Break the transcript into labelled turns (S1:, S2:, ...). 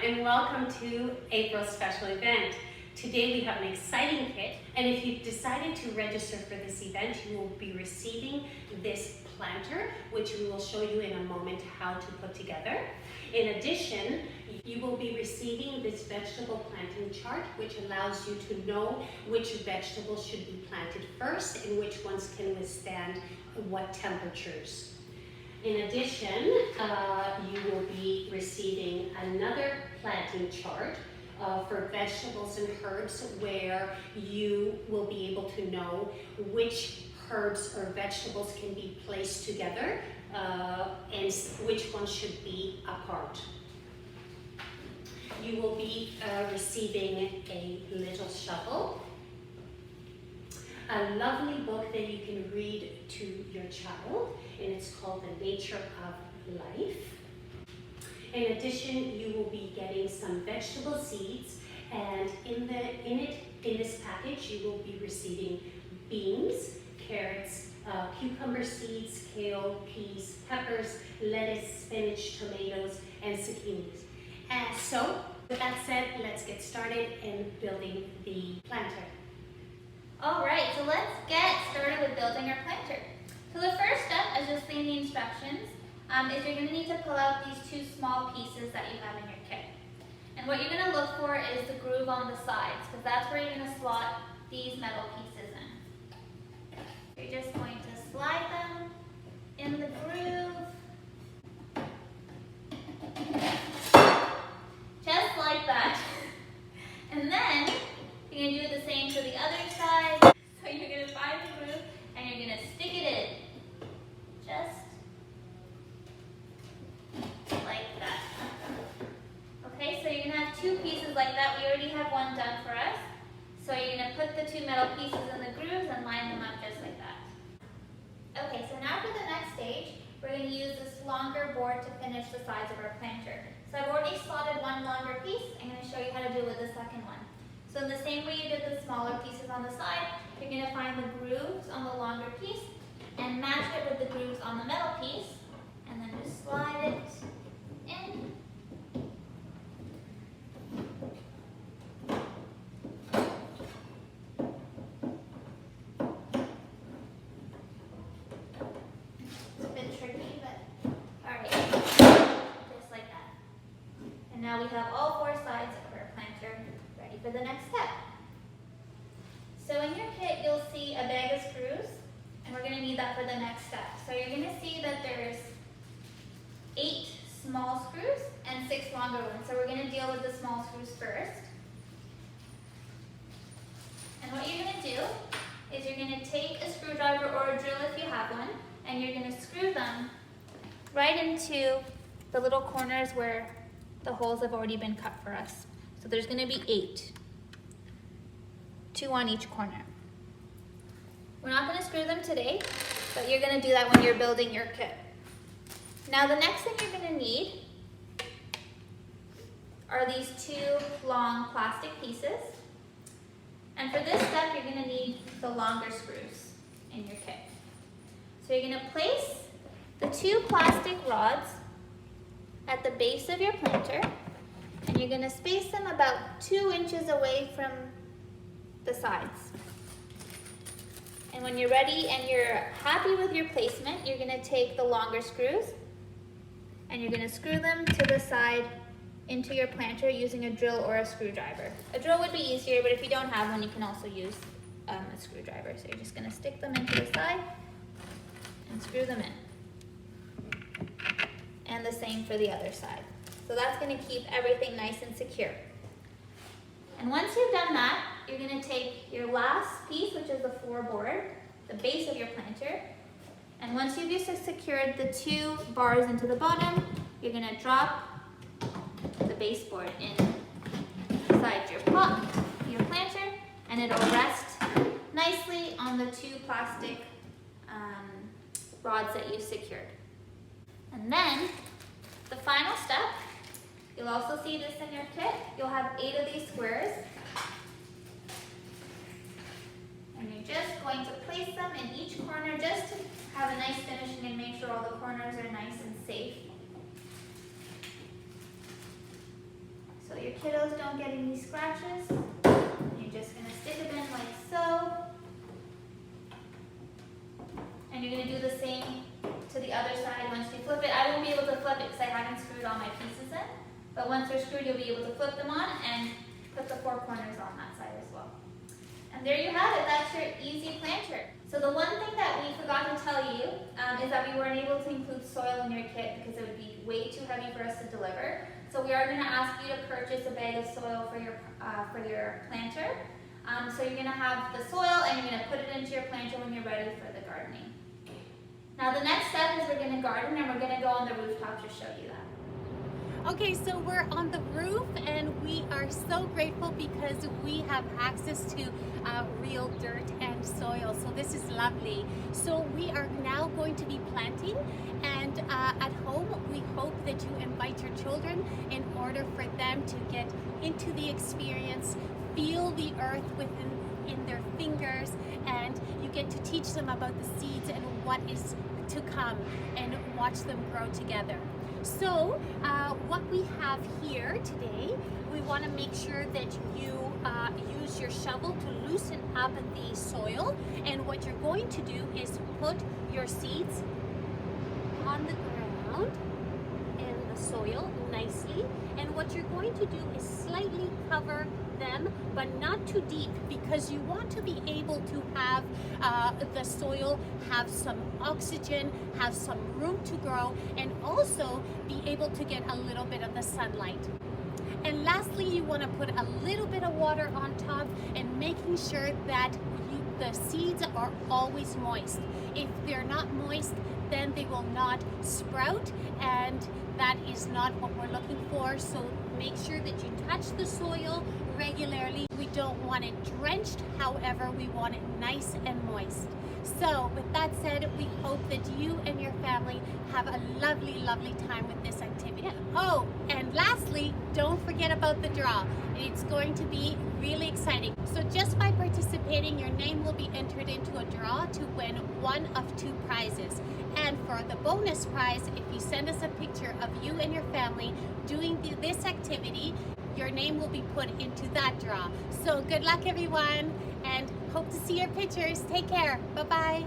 S1: and welcome to April's special event. Today we have an exciting kit, and if you've decided to register for this event, you will be receiving this planter, which we will show you in a moment how to put together. In addition, you will be receiving this vegetable planting chart, which allows you to know which vegetables should be planted first and which ones can withstand what temperatures. In addition, you will be receiving another planting chart for vegetables and herbs, where you will be able to know which herbs or vegetables can be placed together and which ones should be apart. You will be receiving a little shovel, a lovely book that you can read to your child, and it's called The Nature of Life. In addition, you will be getting some vegetable seeds, and in this package you will be receiving beans, carrots, cucumber seeds, kale, peas, peppers, lettuce, spinach, tomatoes, and zucchinis. So, with that said, let's get started in building the planter.
S2: Alright, so let's get started with building our planter. So the first step, as you'll see in the instructions, is you're going to need to pull out these two small pieces that you have in your kit. And what you're going to look for is the groove on the sides, because that's where you're going to slot these metal pieces in. You're just going to slide them in the groove, just like that. And then you're going to do the same to the other side. So you're going to find the groove and you're going to stick it in. Just like that. Okay, so you're going to have two pieces like that. We already have one done for us. So you're going to put the two metal pieces in the grooves and line them up just like that. Okay, so now for the next stage, we're going to use this longer board to finish the sides of our planter. So I've already slotted one longer piece. I'm going to show you how to do it with the second one. So in the same way you did the smaller pieces on the side, you're going to find the grooves on the longer piece and match it with the grooves on the metal piece, and then just slide it in. It's a bit tricky, but alright, just like that. And now we have all four sides of our planter ready for the next step. So in your kit, you'll see a bag of screws, and we're going to need that for the next step. So you're going to see that there's 8 small screws and 6 longer ones. So we're going to deal with the small screws first. And what you're going to do is you're going to take a screwdriver or a drill if you have one, and you're going to screw them right into the little corners where the holes have already been cut for us. So there's going to be 8. 2 on each corner. We're not going to screw them today, but you're going to do that when you're building your kit. Now the next thing you're going to need are these 2 long plastic pieces. And for this step, you're going to need the longer screws in your kit. So you're going to place the 2 plastic rods at the base of your planter, and you're going to space them about 2 inches away from the sides. And when you're ready and you're happy with your placement, you're going to take the longer screws and you're going to screw them to the side into your planter using a drill or a screwdriver. A drill would be easier, but if you don't have one, you can also use a screwdriver. So you're just going to stick them into the side and screw them in. And the same for the other side. So that's going to keep everything nice and secure. And once you've done that, you're going to take your last piece, which is the floorboard, the base of your planter, and once you've just secured the 2 bars into the bottom, you're going to drop the baseboard inside your planter, and it'll rest nicely on the 2 plastic rods that you've secured. And then, the final step, you'll also see this in your kit. You'll have 8 of these squares. And you're just going to place them in each corner just to have a nice finishing and make sure all the corners are nice and safe. kiddos don't get any scratches. You're just gonna stick them in like so. And you're gonna do the same to the other side once you flip it. I won't be able to flip it because I haven't screwed all my pieces in. But once they're screwed, you'll be able to flip them on and put the 4 corners on that side as well. And there you have it, that's your easy planter. So the one thing that we forgot to tell you is that we weren't able to include soil in your kit because it would be way too heavy for us to deliver. So we are gonna ask you to purchase a bag of soil for your planter. So you're gonna have the soil and you're gonna put it into your planter when you're ready for the gardening. Now the next step is we're gonna garden and we're gonna go on the rooftop to show you that.
S1: Okay, so we're on the roof and we are so grateful because we have access to real dirt and soil. So this is lovely. So we are now going to be planting, and at home we hope that you invite your children in order for them to get into the experience, feel the earth in their fingers, and you get to teach them about the seeds and what is to come and watch them grow together. So what we have here today, we want to make sure that you use your shovel to loosen up the soil, and what you're going to do is put your seeds on the ground in the soil nicely, and what you're going to do is slightly cover them, but not too deep, because you want to be able to have the soil have some oxygen, have some room to grow, and also be able to get a little bit of the sunlight. And lastly, you want to put a little bit of water on top and making sure that the seeds are always moist. If they're not moist, then they will not sprout, and that is not what we're looking for. So make sure that you touch the soil regularly. We don't want it drenched, however, we want it nice and moist. So with that said, we hope that you and your family have a lovely, lovely time with this activity. Oh, and lastly, don't forget about the draw. It's going to be really exciting. So just by participating, your name will be entered into a draw to win one of 2 prizes. And for the bonus prize, if you send us a picture of you and your family doing this activity, your name will be put into that draw. So good luck, everyone, and hope to see your pictures. Take care. Bye-bye.